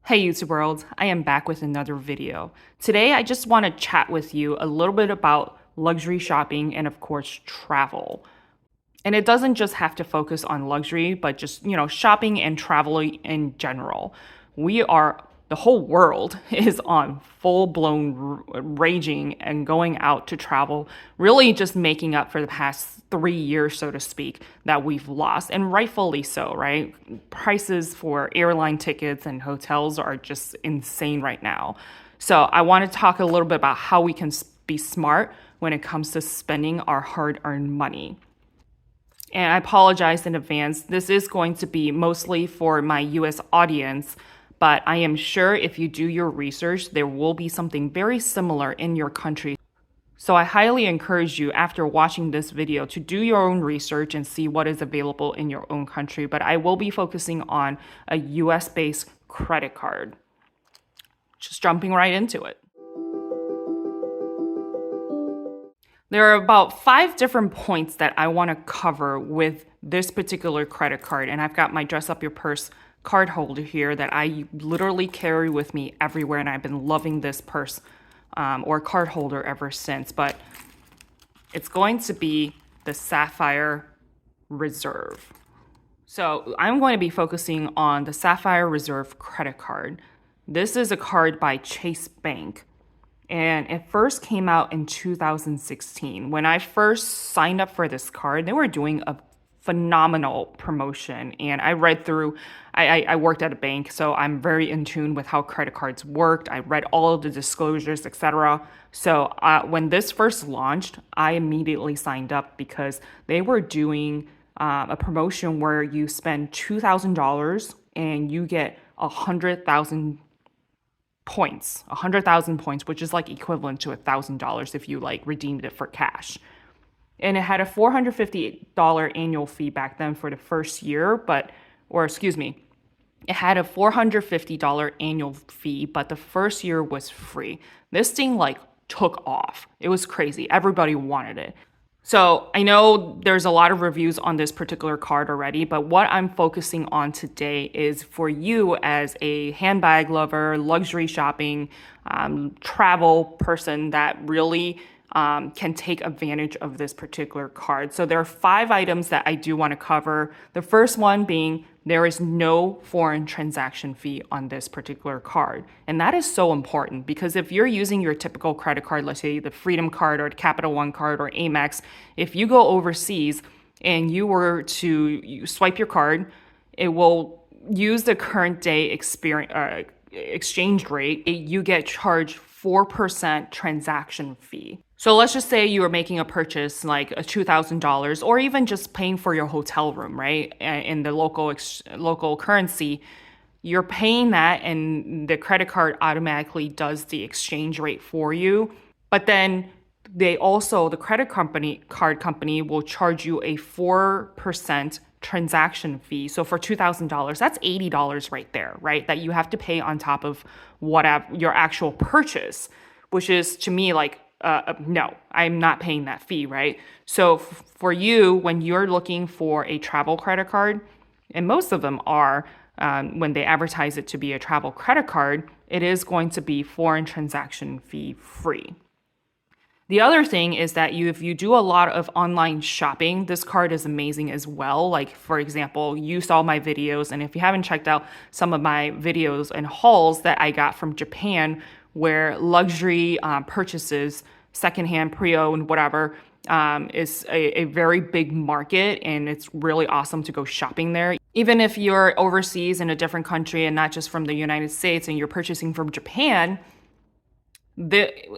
Hey YouTube world, I am back with another video. Today I just want to chat with you a little bit about luxury shopping and of course travel. And it doesn't just have to focus on luxury, but just, shopping and traveling in general. The whole world is on full-blown raging and going out to travel, really just making up for the past 3 years, so to speak, that we've lost, and rightfully so, right? Prices for airline tickets and hotels are just insane right now. So I want to talk a little bit about how we can be smart when it comes to spending our hard-earned money. And I apologize in advance. This is going to be mostly for my US audience, but I am sure if you do your research, there will be something very similar in your country. So I highly encourage you after watching this video to do your own research and see what is available in your own country. But I will be focusing on a US-based credit card. Just jumping right into it. There are about 5 different points that I want to cover with this particular credit card. And I've got my Dress Up Your Purse card holder here that I literally carry with me everywhere. And I've been loving this purse or card holder ever since. But it's going to be the Sapphire Reserve. So I'm going to be focusing on the Sapphire Reserve credit card. This is a card by Chase Bank. And it first came out in 2016. When I first signed up for this card, they were doing a phenomenal promotion. And I read through, I worked at a bank, so I'm very in tune with how credit cards worked. I read all of the disclosures, etc. So when this first launched, I immediately signed up because they were doing a promotion where you spend $2,000 and you get 100,000 points, which is like equivalent to $1,000 if you like redeemed it for cash. And it had a $450 annual fee back then for the first year, it had a $450 annual fee, but the first year was free. This thing like took off. It was crazy. Everybody wanted it. So I know there's a lot of reviews on this particular card already, but what I'm focusing on today is for you as a handbag lover, luxury shopping, travel person that really can take advantage of this particular card. So there are 5 items that I do want to cover. The first one being there is no foreign transaction fee on this particular card. And that is so important because if you're using your typical credit card, let's say the Freedom card or the Capital One card or Amex, if you go overseas and you were to swipe your card, it will use the current day exchange rate. You get charged 4% transaction fee. So let's just say you were making a purchase like a $2,000 or even just paying for your hotel room, right? In the local currency, you're paying that and the credit card automatically does the exchange rate for you. But then the credit card company will charge you a 4% transaction fee. So for $2,000, that's $80 right there, right? That you have to pay on top of whatever your actual purchase, which is to me like, no, I'm not paying that fee, right? So for you, when you're looking for a travel credit card, and most of them are, when they advertise it to be a travel credit card, it is going to be foreign transaction fee free. The other thing is that if you do a lot of online shopping, this card is amazing as well. Like, for example, you saw my videos, and if you haven't checked out some of my videos and hauls that I got from Japan, where luxury purchases, secondhand, pre-owned, whatever, is a very big market, and it's really awesome to go shopping there. Even if you're overseas in a different country and not just from the United States and you're purchasing from Japan,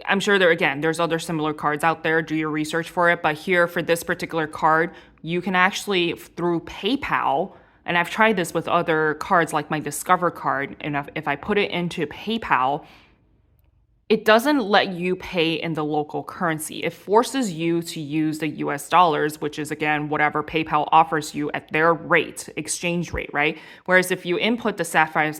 I'm sure there's other similar cards out there. Do your research for it. But here for this particular card, you can actually, through PayPal, and I've tried this with other cards like my Discover card, and if I put it into PayPal, it doesn't let you pay in the local currency. It forces you to use the US dollars, which is, again, whatever PayPal offers you at their rate, exchange rate, right? Whereas if you input the Sapphire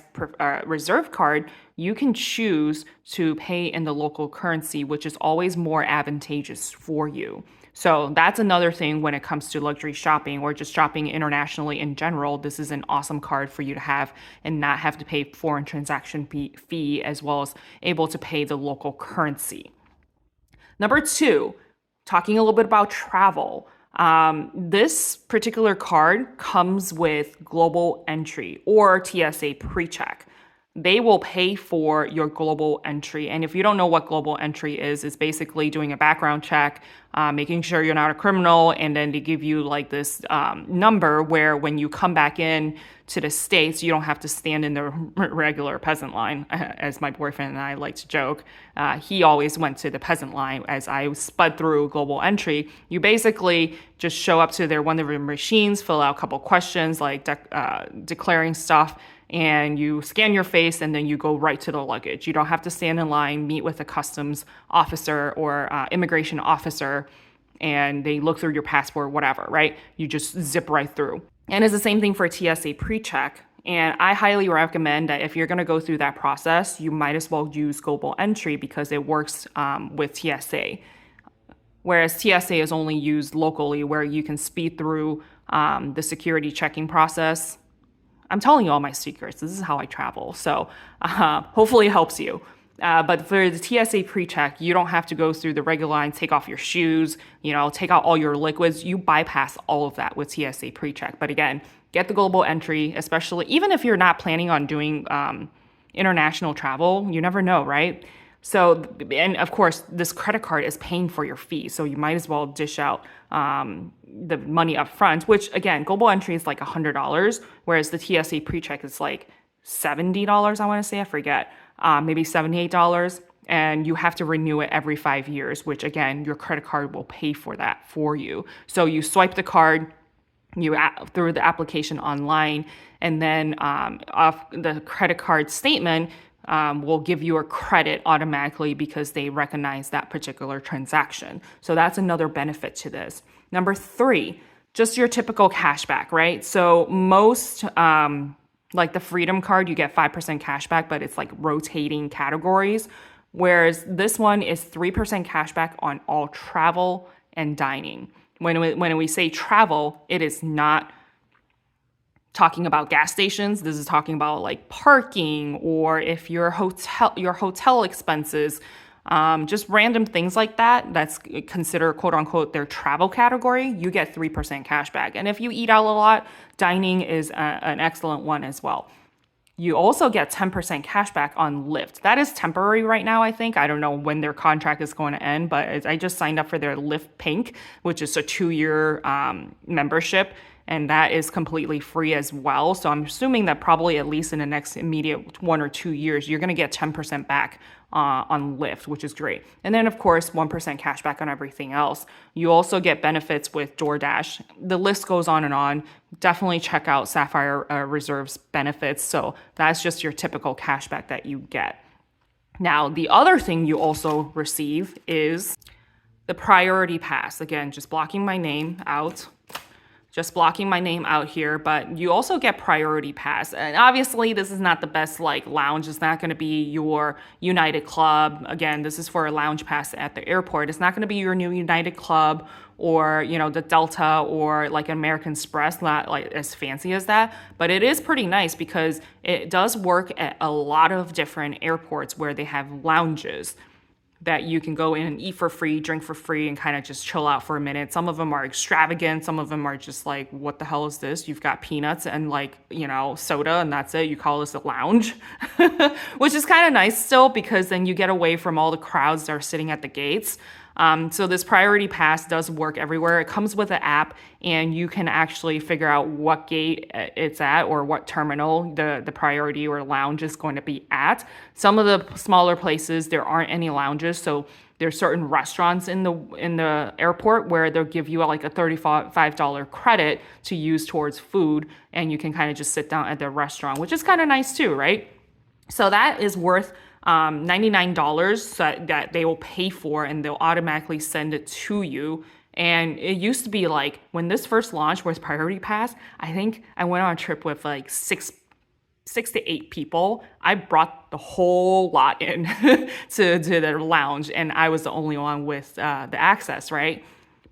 Reserve card, you can choose to pay in the local currency, which is always more advantageous for you. So that's another thing when it comes to luxury shopping or just shopping internationally in general. This is an awesome card for you to have and not have to pay foreign transaction fee as well as able to pay the local currency. Number two, talking a little bit about travel. This particular card comes with global entry or TSA pre-check. They will pay for your global entry. And if you don't know what global entry is, it's basically doing a background check, making sure you're not a criminal, and then they give you like this number where when you come back in to the States, you don't have to stand in the regular peasant line, as my boyfriend and I like to joke. He always went to the peasant line as I spud through global entry. You basically just show up to one of their machines, fill out a couple questions like declaring stuff, and you scan your face and then you go right to the luggage. You don't have to stand in line, meet with a customs officer or immigration officer, and they look through your passport, whatever, right? You just zip right through. And it's the same thing for TSA pre-check. And I highly recommend that if you're going to go through that process, you might as well use global entry because it works with TSA. Whereas TSA is only used locally where you can speed through the security checking process. I'm telling you all my secrets. This is how I travel. So hopefully it helps you. But for the TSA pre-check, you don't have to go through the regular line, take off your shoes, take out all your liquids. You bypass all of that with TSA pre-check. But again, get the global entry, especially even if you're not planning on doing international travel. You never know, right? So, and of course, this credit card is paying for your fee. So you might as well dish out the money up front, which again, global entry is like $100, whereas the TSA pre-check is like $70, I want to say, I forget, maybe $78. And you have to renew it every 5 years, which again, your credit card will pay for that for you. So you swipe the card, through the application online, and then off the credit card statement, will give you a credit automatically because they recognize that particular transaction. So that's another benefit to this. Number three, just your typical cashback, right? So most, like the Freedom card, you get 5% cashback, but it's like rotating categories. Whereas this one is 3% cashback on all travel and dining. When we say travel, it is not talking about gas stations. This is talking about like parking, or if your hotel expenses, just random things like that. That's considered quote unquote their travel category. You get 3% cashback. And if you eat out a lot, dining is an excellent one as well. You also get 10% cashback on Lyft. That is temporary right now, I think. I don't know when their contract is going to end, but I just signed up for their Lyft Pink, which is a 2-year membership. And that is completely free as well. So I'm assuming that probably at least in the next immediate 1 or 2 years, you're going to get 10% back on Lyft, which is great. And then, of course, 1% cash back on everything else. You also get benefits with DoorDash. The list goes on and on. Definitely check out Sapphire Reserve's benefits. So that's just your typical cash back that you get. Now, the other thing you also receive is the priority pass. Again, just blocking my name out here, but you also get priority pass. And obviously this is not the best like lounge. It's not going to be your United Club. Again, this is for a lounge pass at the airport. It's not going to be your new United Club or, the Delta or like American Express, not like as fancy as that, but it is pretty nice because it does work at a lot of different airports where they have lounges that you can go in and eat for free, drink for free, and kind of just chill out for a minute. Some of them are extravagant. Some of them are just like, what the hell is this? You've got peanuts and like, soda, and that's it. You call this a lounge, which is kind of nice still because then you get away from all the crowds that are sitting at the gates. So this priority pass does work everywhere. It comes with an app, and you can actually figure out what gate it's at or what terminal the priority or lounge is going to be at. Some of the smaller places, there aren't any lounges, so there's certain restaurants in the airport where they'll give you like a $35 credit to use towards food, and you can kind of just sit down at the restaurant, which is kind of nice too, right? So that is worth $99 that they will pay for, and they'll automatically send it to you. And it used to be like when this first launched with Priority Pass, I think I went on a trip with like six to eight people. I brought the whole lot in to their lounge, and I was the only one with the access, right?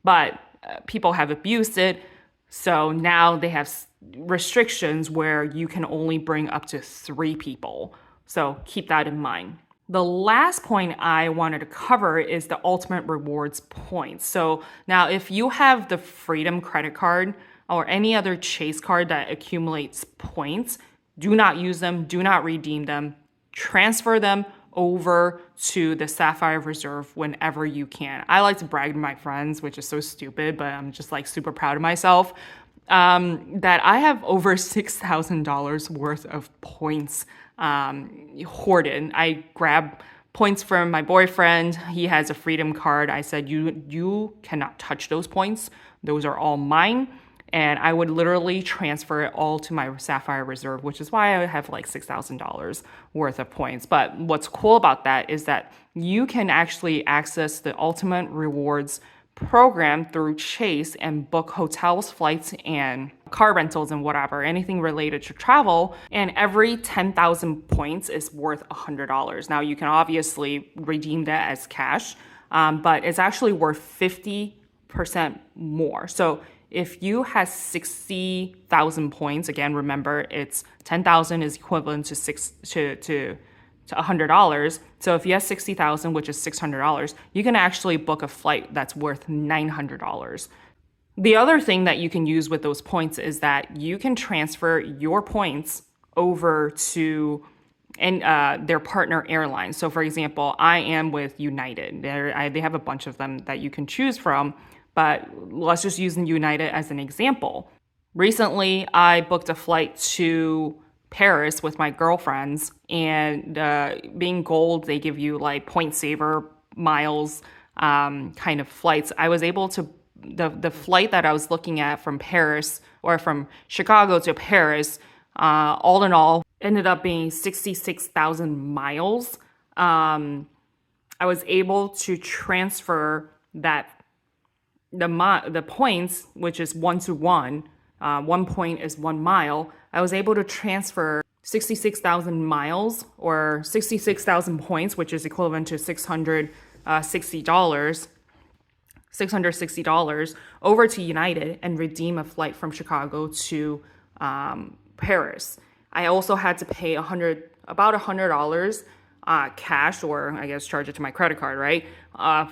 but people have abused it. So now they have restrictions where you can only bring up to 3 people. So keep that in mind. The last point I wanted to cover is the ultimate rewards points. So now if you have the Freedom credit card or any other Chase card that accumulates points, do not use them, do not redeem them, transfer them over to the Sapphire Reserve whenever you can. I like to brag to my friends, which is so stupid, but I'm just like super proud of myself, that I have over $6,000 worth of points hoarded. I grab points from my boyfriend. He has a Freedom card. I said, you cannot touch those points. Those are all mine. And I would literally transfer it all to my Sapphire Reserve, which is why I have like $6,000 worth of points. But what's cool about that is that you can actually access the Ultimate Rewards program through Chase and book hotels, flights, and car rentals and whatever, anything related to travel. And every 10,000 points is worth $100. Now, you can obviously redeem that as cash, but it's actually worth 50% more. So if you have 60,000 points, again, remember it's 10,000 is equivalent to $100. So if you have 60,000, which is $600, you can actually book a flight that's worth $900. The other thing that you can use with those points is that you can transfer your points over to their partner airlines. So for example, I am with United. They have a bunch of them that you can choose from. But let's just use United as an example. Recently, I booked a flight to Paris with my girlfriends, and being gold, they give you like point saver miles kind of flights. I was able to, the flight that I was looking at from Paris, or from Chicago to Paris, all in all, ended up being 66,000 miles. I was able to transfer the points, which is 1-to-1, 1 point is 1 mile. I was able to transfer 66,000 miles or 66,000 points, which is equivalent to $660 over to United and redeem a flight from Chicago to Paris. I also had to pay about $100 cash, or I guess charge it to my credit card, right?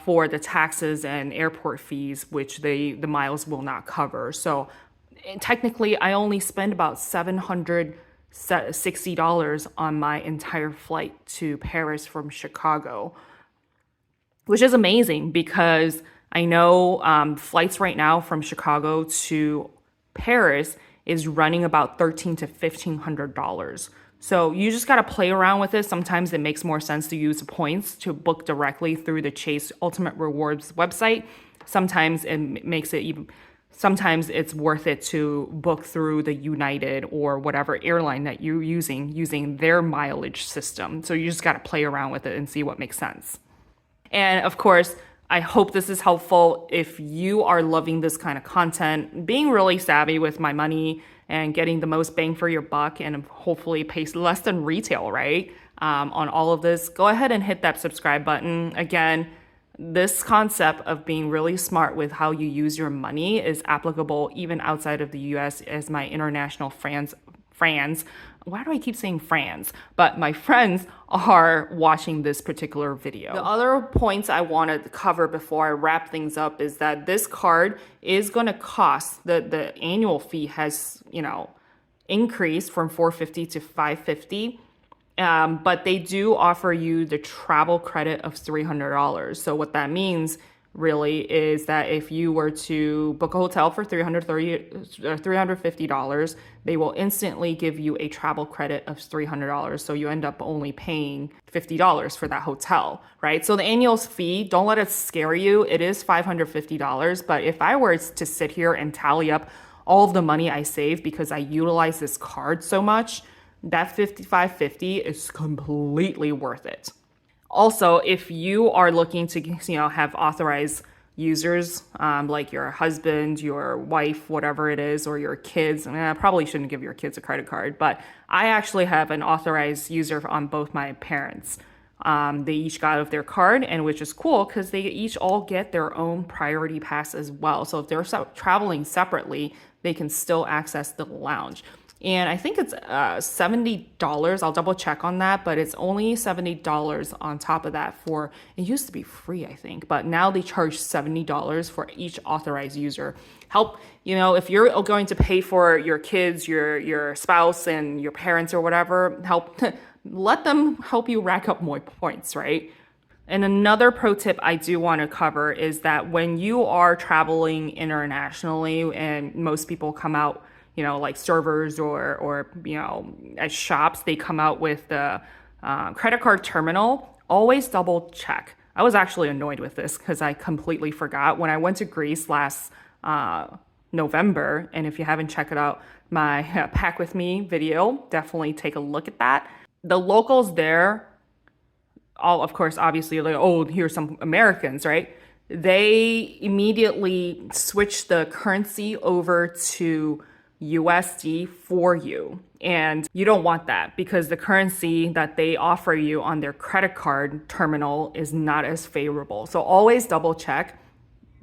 For the taxes and airport fees, which the miles will not cover. So technically, I only spent about $760 on my entire flight to Paris from Chicago, which is amazing because I know flights right now from Chicago to Paris is running about $1,300 to $1,500. So you just got to play around with it. Sometimes it makes more sense to use points to book directly through the Chase Ultimate Rewards website. Sometimes it's worth it to book through the United or whatever airline that you're using their mileage system. So you just got to play around with it and see what makes sense. And of course, I hope this is helpful. If you are loving this kind of content, being really savvy with my money and getting the most bang for your buck and hopefully pay less than retail, right? On all of this, go ahead and hit that subscribe button. Again, this concept of being really smart with how you use your money is applicable even outside of the US, as my international friends, why do I keep saying friends? But my friends are watching this particular video. The other points I wanted to cover before I wrap things up is that this card is going to cost, the annual fee has, increased from $450 to $550. But they do offer you the travel credit of $300. So what that means really is that if you were to book a hotel for $350, they will instantly give you a travel credit of $300. So you end up only paying $50 for that hotel, right? So the annual fee, don't let it scare you. It is $550. But if I were to sit here and tally up all of the money I save because I utilize this card so much, that $55.50 is completely worth it. Also, if you are looking to, have authorized users, like your husband, your wife, whatever it is, or your kids, I probably shouldn't give your kids a credit card, but I actually have an authorized user on both my parents. They each got of their card, and which is cool because they each all get their own priority pass as well. So if they're traveling separately, they can still access the lounge. And I think it's $70. I'll double check on that, but it's only $70 on top of that for, it used to be free, I think, but now they charge $70 for each authorized user. Help, if you're going to pay for your kids, your spouse and your parents or whatever, help let them help you rack up more points, right? And another pro tip I do want to cover is that when you are traveling internationally, and most people come out, like servers or at shops, they come out with the credit card terminal, always double check. I was actually annoyed with this because I completely forgot. When I went to Greece last November, and if you haven't checked it out, my Pack With Me video, definitely take a look at that. The locals there, all of course, obviously, like, oh, here's some Americans, right? They immediately switch the currency over to USD for you. And you don't want that because the currency that they offer you on their credit card terminal is not as favorable. So always double check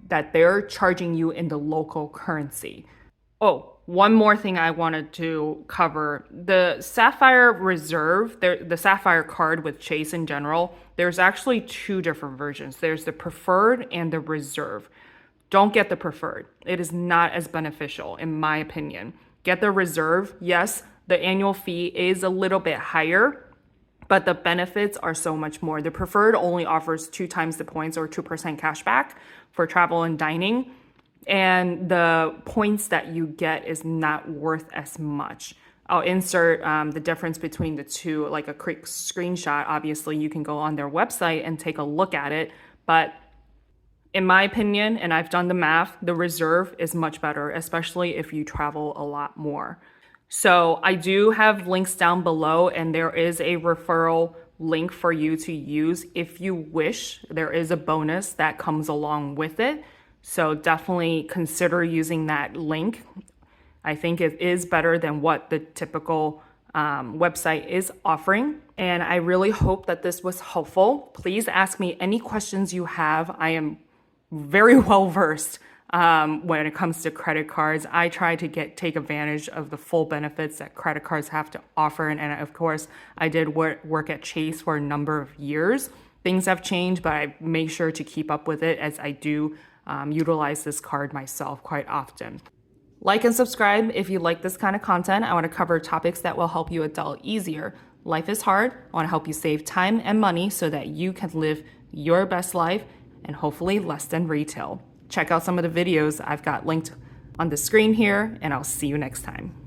that they're charging you in the local currency. Oh, one more thing I wanted to cover. The Sapphire Reserve, the Sapphire card with Chase in general, there's actually two different versions. There's the preferred and the reserve. Don't get the preferred. It is not as beneficial, in my opinion. Get the reserve. Yes, the annual fee is a little bit higher, but the benefits are so much more. The preferred only offers 2 times the points or 2% cash back for travel and dining. And the points that you get is not worth as much. I'll insert the difference between the two, like a quick screenshot. Obviously, you can go on their website and take a look at it. But in my opinion, and I've done the math, the reserve is much better, especially if you travel a lot more. So I do have links down below, and there is a referral link for you to use if you wish. There is a bonus that comes along with it. So definitely consider using that link. I think it is better than what the typical website is offering. And I really hope that this was helpful. Please ask me any questions you have. I am very well versed when it comes to credit cards. I try to take advantage of the full benefits that credit cards have to offer. And of course, I did work at Chase for a number of years. Things have changed, but I make sure to keep up with it as I do utilize this card myself quite often. Like and subscribe if you like this kind of content. I want to cover topics that will help you adult easier. Life is hard. I want to help you save time and money so that you can live your best life and hopefully less than retail. Check out some of the videos I've got linked on the screen here, and I'll see you next time.